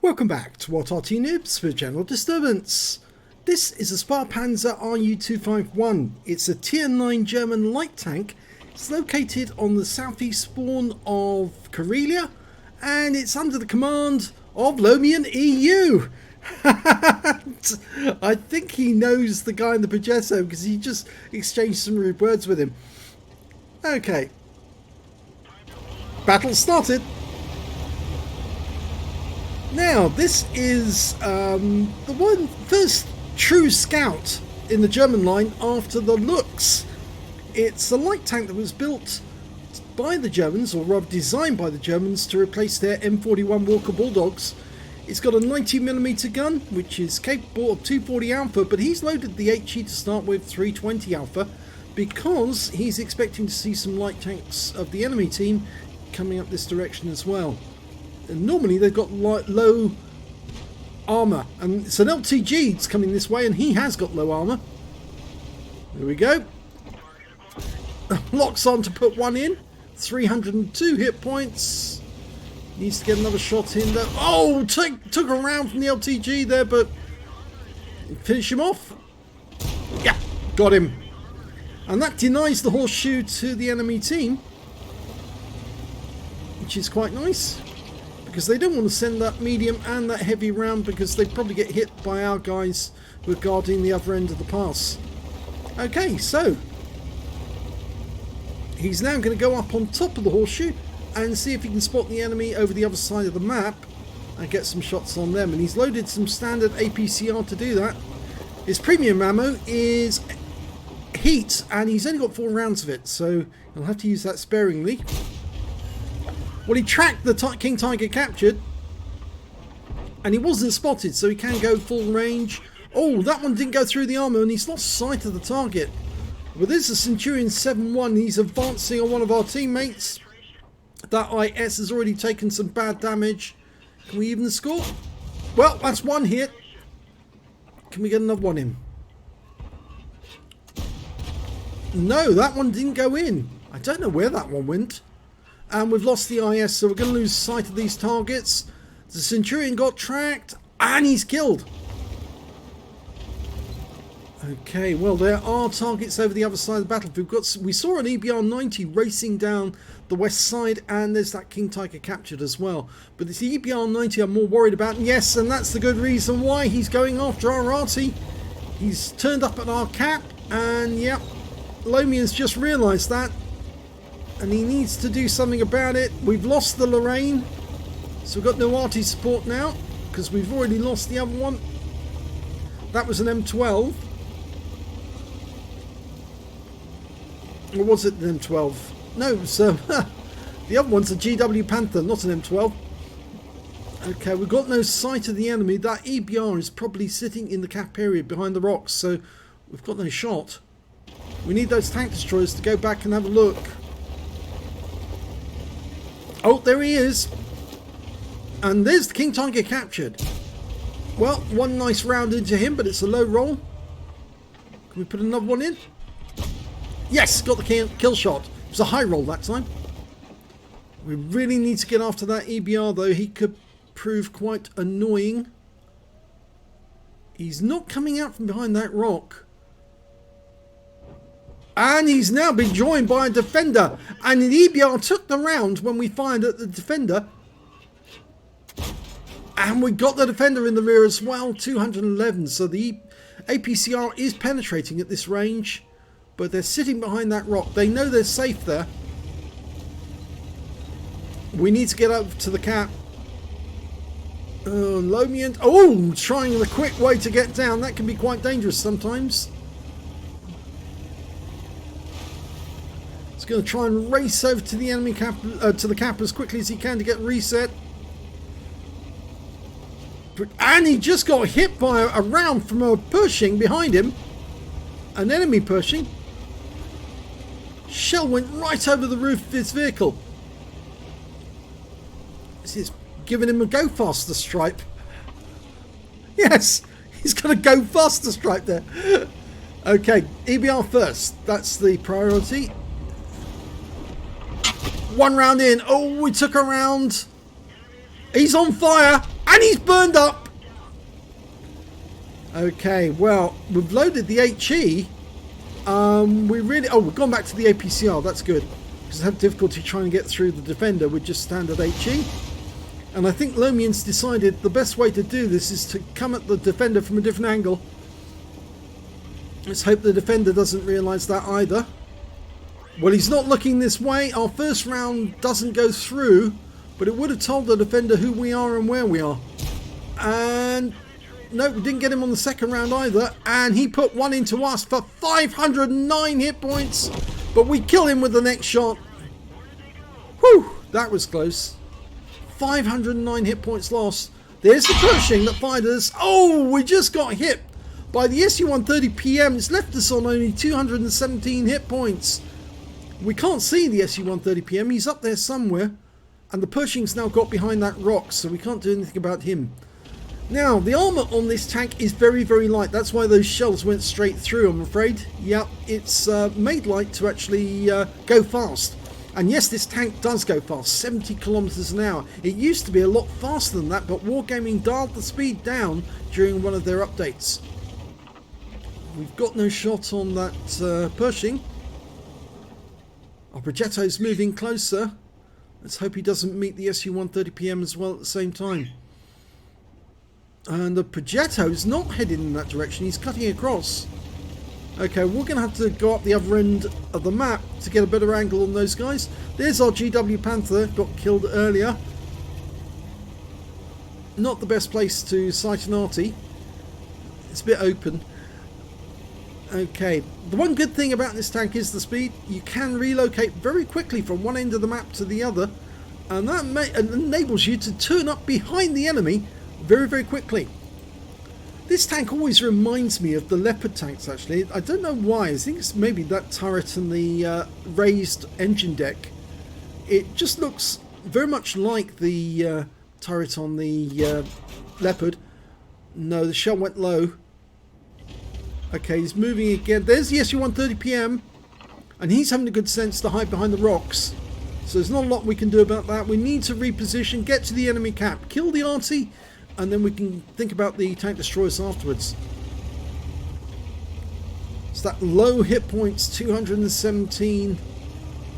Welcome back to what Arty Noobs for General Disturbance. This is a Spähpanzer Ru-251. It's a tier 9 German light tank. It's located on the southeast spawn of Karelia and it's under the command of Lomian EU. I think he knows the guy in the Progetto because he just exchanged some rude words with him. Okay. Battle started. Now, this is the first true scout in the German line after the Lux. It's a light tank that was built by the Germans, or rather designed by the Germans, to replace their M41 Walker Bulldogs. It's got a 90mm gun, which is capable of 240 Alpha, but he's loaded the HE to start with 320 Alpha, because he's expecting to see some light tanks of the enemy team coming up this direction as well. And normally they've got low armor, and it's an LTG that's coming this way, and he has got low armor. There we go. Locks on to put one in. 302 hit points. Needs to get another shot in there. Oh, took a round from the LTG there, but finish him off. Yeah, got him. And that denies the horseshoe to the enemy team, which is quite nice, because they don't want to send that medium and that heavy round, because they probably get hit by our guys who are guarding the other end of the pass. Okay, so he's now going to go up on top of the horseshoe and see if he can spot the enemy over the other side of the map and get some shots on them. And he's loaded some standard APCR to do that. His premium ammo is heat, and he's only got 4 rounds of it, so he'll have to use that sparingly. Well, he tracked the King Tiger captured, and he wasn't spotted, so he can go full range. Oh, that one didn't go through the armor, and he's lost sight of the target. Well, this is Centurion 7-1. He's advancing on one of our teammates. That IS has already taken some bad damage. Can we even the score? Well, that's one hit. Can we get another one in? No, that one didn't go in. I don't know where that one went. And we've lost the IS, so we're going to lose sight of these targets. The Centurion got tracked, and he's killed. Okay, well, there are targets over the other side of the battlefield. We saw an EBR-90 racing down the west side, and there's that King Tiger captured as well. But it's the EBR-90 I'm more worried about. And yes, and that's the good reason why he's going after our Arty. He's turned up at our cap, and yep, Lomian's just realised that, and he needs to do something about it. We've lost the Lorraine, so we've got no Arty support now, because we've already lost the other one. That was an M12. Or was it an M12? No, it was, the other one's a GW Panther, not an M12. Okay, we've got no sight of the enemy. That EBR is probably sitting in the cap area behind the rocks, so we've got no shot. We need those tank destroyers to go back and have a look. Oh, there he is. And there's the King Tiger captured. Well, one nice round into him, but it's a low roll. Can we put another one in? Yes, got the kill shot. It was a high roll that time. We really need to get after that EBR, though. He could prove quite annoying. He's not coming out from behind that rock. And he's now been joined by a defender. And the EBR took the round when we fired at the defender. And we got the defender in the rear as well. 211. So the APCR is penetrating at this range. But they're sitting behind that rock. They know they're safe there. We need to get up to the cap. Lomian. Oh, trying the quick way to get down. That can be quite dangerous sometimes. He's going to try and race over to the enemy cap, to the cap as quickly as he can to get reset. And he just got hit by a round from a Pershing behind him. An enemy Pershing. Shell went right over the roof of his vehicle. This is giving him a go faster stripe. Yes, he's got a go faster stripe there. Okay, EBR first. That's the priority. One round in. Oh, we took a round. He's on fire. And he's burned up. Okay, well, we've loaded the HE. We've gone back to the APCR. That's good. Because I had difficulty trying to get through the defender with just standard HE. And I think Lomian's decided the best way to do this is to come at the defender from a different angle. Let's hope the defender doesn't realise that either. Well, he's not looking this way. Our first round doesn't go through, but it would have told the defender who we are and where we are. And no, we didn't get him on the second round either. And he put one into us for 509 hit points, but we kill him with the next shot. Whew, that was close. 509 hit points lost. There's the Pershing that fired us. Oh, we just got hit by the SU-130PM. It's left us on only 217 hit points. We can't see the SU-130PM. He's up there somewhere. And the Pershing's now got behind that rock, so we can't do anything about him. Now, the armor on this tank is very, very light. That's why those shells went straight through, I'm afraid. Yeah, it's made light to actually go fast. And yes, this tank does go fast, 70 kilometers an hour. It used to be a lot faster than that, but Wargaming dialed the speed down during one of their updates. We've got no shot on that Pershing. Our Progetto's moving closer. Let's hope he doesn't meet the SU-130PM as well at the same time. And the Progetto's not heading in that direction. He's cutting across. Okay, we're going to have to go up the other end of the map to get a better angle on those guys. There's our GW Panther, got killed earlier. Not the best place to sight an Arty. It's a bit open. Okay, the one good thing about this tank is the speed. You can relocate very quickly from one end of the map to the other. And that enables you to turn up behind the enemy very, very quickly. This tank always reminds me of the Leopard tanks, actually. I don't know why. I think it's maybe that turret and the raised engine deck. It just looks very much like the turret on the Leopard. No, the shell went low. Okay, he's moving again. There's the SU-130PM. And he's having the good sense to hide behind the rocks. So there's not a lot we can do about that. We need to reposition, get to the enemy cap, kill the Arty, and then we can think about the tank destroyers afterwards. It's that low hit points, 217.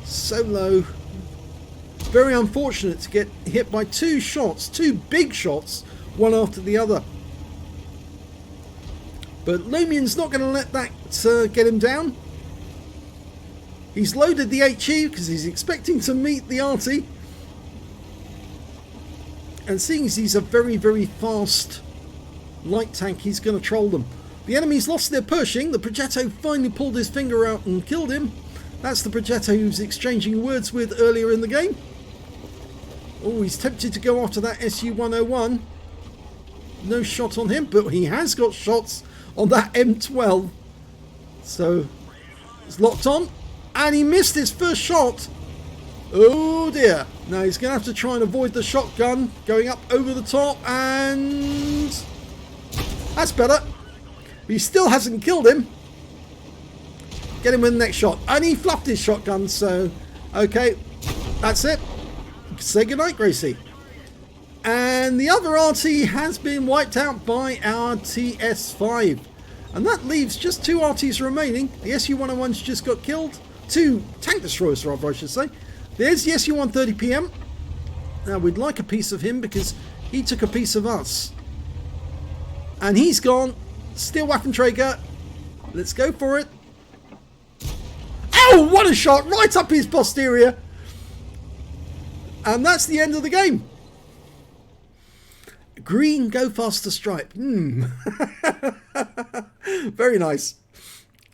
So low. Very unfortunate to get hit by two shots, two big shots, one after the other. But Lumian's not going to let that get him down. He's loaded the HE because he's expecting to meet the Arty. And seeing as he's a very, very fast light tank, he's going to troll them. The enemy's lost their Pershing. The Progetto finally pulled his finger out and killed him. That's the Progetto he was exchanging words with earlier in the game. Oh, he's tempted to go after that SU-101. No shot on him, but he has got shots on that M12. So, it's locked on. And he missed his first shot. Oh dear. Now he's going to have to try and avoid the shotgun going up over the top, and that's better. But he still hasn't killed him. Get him with the next shot. And he fluffed his shotgun, so okay. That's it. Say goodnight, Gracie. And the other Arty has been wiped out by our TS5. And that leaves just two Artys remaining. The SU-101's just got killed. Two tank destroyers, rather, I should say. There's the SU-130PM. Now, we'd like a piece of him because he took a piece of us. And he's gone. Steel Waffenträger. Let's go for it. Oh, what a shot! Right up his posterior. And that's the end of the game. Green, go faster stripe. Very nice.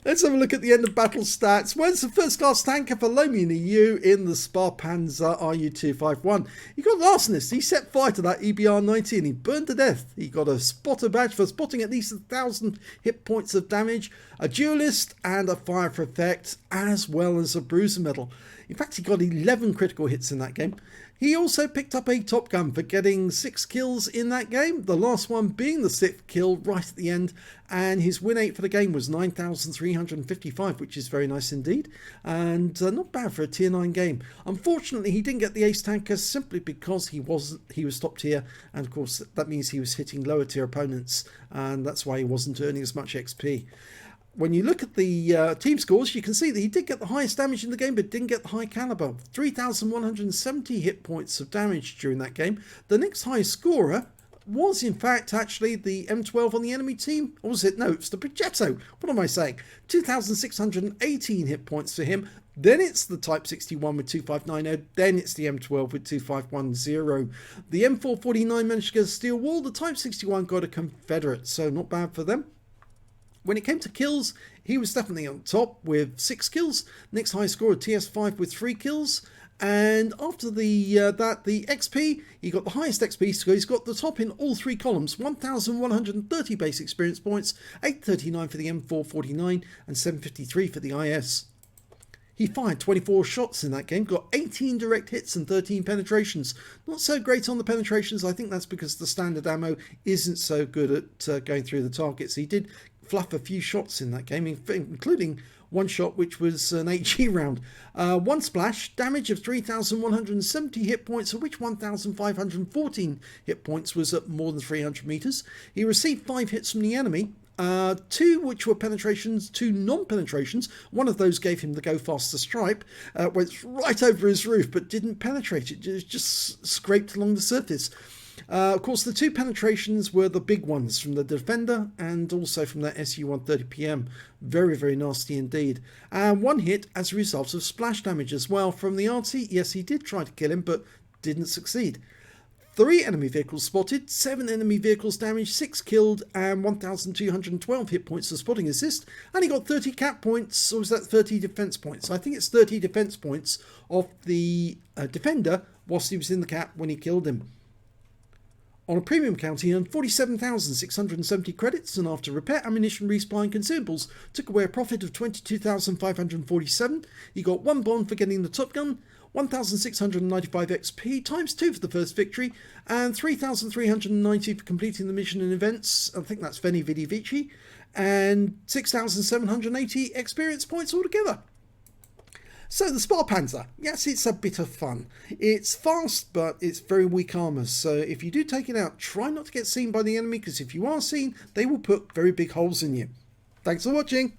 Let's have a look at the end of battle stats. Where's the first class tanker for Lomian EU in the Spähpanzer Ru-251? He got arsonist. He set fire to that EBR-90 and he burned to death. He got a spotter badge for spotting at least 1,000 hit points of damage. a duelist and a fire for effect, as well as a bruiser medal. In fact, he got 11 critical hits in that game. He also picked up a Top Gun for getting 6 kills in that game, the last one being the 6th kill right at the end, and his win rate for the game was 9,355, which is very nice indeed, and not bad for a tier 9 game. Unfortunately, he didn't get the ace tanker simply because he was top tier, and of course that means he was hitting lower tier opponents, and that's why he wasn't earning as much XP. When you look at the team scores, you can see that he did get the highest damage in the game, but didn't get the high caliber. 3,170 hit points of damage during that game. The next highest scorer was, in fact, actually the M12 on the enemy team. Or was it? No, it's the Progetto. What am I saying? 2,618 hit points for him. Then it's the Type 61 with 2590. Then it's the M12 with 2510. The M449 managed to get a steel wall. The Type 61 got a Confederate, so not bad for them. When it came to kills, he was definitely on top with 6 kills. Next highest scorer, TS5 with 3 kills. And after the XP, he got the highest XP, so he's got the top in all 3 columns. 1,130 base experience points, 839 for the M449, and 753 for the IS. He fired 24 shots in that game, got 18 direct hits and 13 penetrations. Not so great on the penetrations. I think that's because the standard ammo isn't so good at going through the targets. He did fluff a few shots in that game, including one shot which was an HE round. One splash, damage of 3,170 hit points, of which 1,514 hit points was at more than 300 meters. He received 5 hits from the enemy. 2 which were penetrations, 2 non-penetrations. One of those gave him the go faster stripe, went right over his roof but didn't penetrate it, just scraped along the surface. Of course, the 2 penetrations were the big ones from the Defender and also from that SU-130PM. Very, very nasty indeed. And 1 hit as a result of splash damage as well from the Arty. Yes, he did try to kill him but didn't succeed. 3 enemy vehicles spotted, 7 enemy vehicles damaged, 6 killed, and 1,212 hit points for spotting assist. And he got 30 cap points, or was that 30 defense points? I think it's 30 defense points of the Defender whilst he was in the cap when he killed him. On a premium count, he earned 47,670 credits, and after repair, ammunition, resupply and consumables, took away a profit of 22,547. He got 1 bond for getting the Top Gun, 1,695 XP times 2 for the first victory, and 3,390 for completing the mission and events. I think that's Veni Vidi Vici, and 6,780 experience points altogether. So the Spähpanzer, yes, it's a bit of fun. It's fast, but it's very weak armour. So if you do take it out, try not to get seen by the enemy, because if you are seen, they will put very big holes in you. Thanks for watching.